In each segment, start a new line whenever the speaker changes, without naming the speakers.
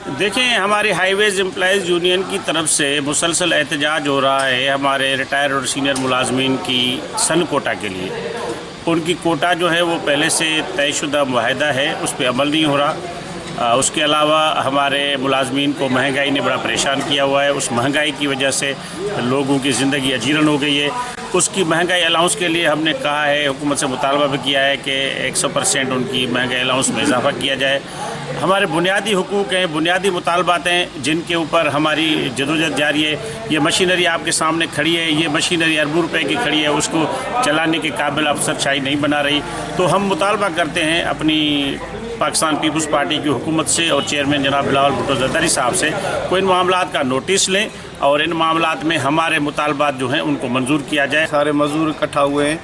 دیکھیں، ہماری ہائی ویز employees union کی طرف سے مسلسل احتجاج ہو رہا ہے ہمارے ریٹائر اور سینئر ملازمین کی سن کوٹا کے لیے۔ ان کی کوٹا جو ہے وہ پہلے سے طے شدہ معاہدہ ہے، اس پہ عمل نہیں ہو رہا۔ اس کے علاوہ ہمارے ملازمین کو مہنگائی نے بڑا پریشان کیا ہوا ہے۔ اس مہنگائی کی وجہ سے لوگوں کی زندگی اجیرن ہو گئی ہے۔ اس کی مہنگائی الاؤنس کے لیے ہم نے کہا ہے، حکومت سے مطالبہ بھی کیا ہے کہ 100% ان کی مہنگائی الاؤنس میں اضافہ کیا جائے۔ ہمارے بنیادی حقوق ہیں، بنیادی مطالبات ہیں جن کے اوپر ہماری جدوجہد جاری ہے۔ یہ مشینری آپ کے سامنے کھڑی ہے، یہ مشینری اربوں روپے کی کھڑی ہے، اس کو چلانے کے قابل افسر شاہی نہیں بنا رہی۔ تو ہم مطالبہ کرتے ہیں اپنی پاکستان پیپلز پارٹی کی حکومت سے اور چیئرمین جناب بلاول بھٹو زرداری صاحب سے کوئی ان معاملات کا نوٹس لیں اور ان معاملات میں ہمارے مطالبات جو ہیں ان کو منظور کیا جائے۔
سارے مزدور اکٹھا ہوئے ہیں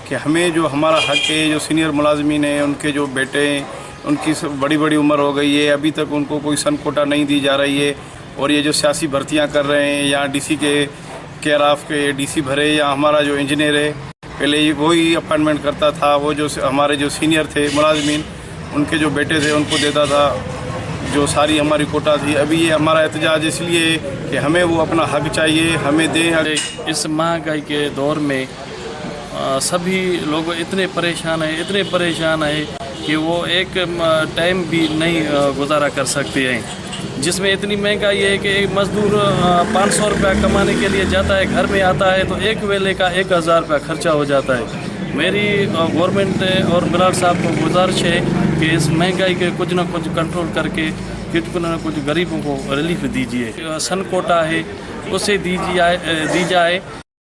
کہ ہمیں جو ہمارا حق ہے، جو سینئر ملازمین ہیں ان کے جو بیٹے ہیں ان کی بڑی بڑی عمر ہو گئی ہے، ابھی تک ان کو کوئی سن کوٹا نہیں دی جا رہی ہے۔ اور یہ جو سیاسی بھرتیاں کر رہے ہیں، یا ڈی سی کے کیئر کے ڈی سی بھرے، یا ہمارا جو انجینئر ہے پہلے وہی اپائنٹمنٹ کرتا تھا، وہ جو ہمارے جو سینئر تھے ملازمین ان کے جو بیٹے تھے ان کو دیتا تھا جو ساری ہماری کوٹا تھی۔ ابھی یہ ہمارا احتجاج اس لیے ہے کہ ہمیں وہ اپنا حق چاہیے، ہمیں دیں۔
اس مہنگائی کے دور میں سبھی لوگ اتنے پریشان ہیں کہ وہ ایک ٹائم بھی نہیں گزارا کر سکتے ہیں، جس میں اتنی مہنگائی ہے کہ ایک مزدور 500 روپیہ کمانے کے لیے جاتا ہے، گھر میں آتا ہے تو ایک ویلے کا 1000 روپیہ خرچہ ہو جاتا ہے۔ میری گورنمنٹ اور بلال صاحب کو گزارش ہے کہ اس مہنگائی کے کچھ نہ کچھ کنٹرول کر کے کچھ نہ کچھ غریبوں کو ریلیف دیجیے۔ سن کوٹا ہے اسے دی جائے۔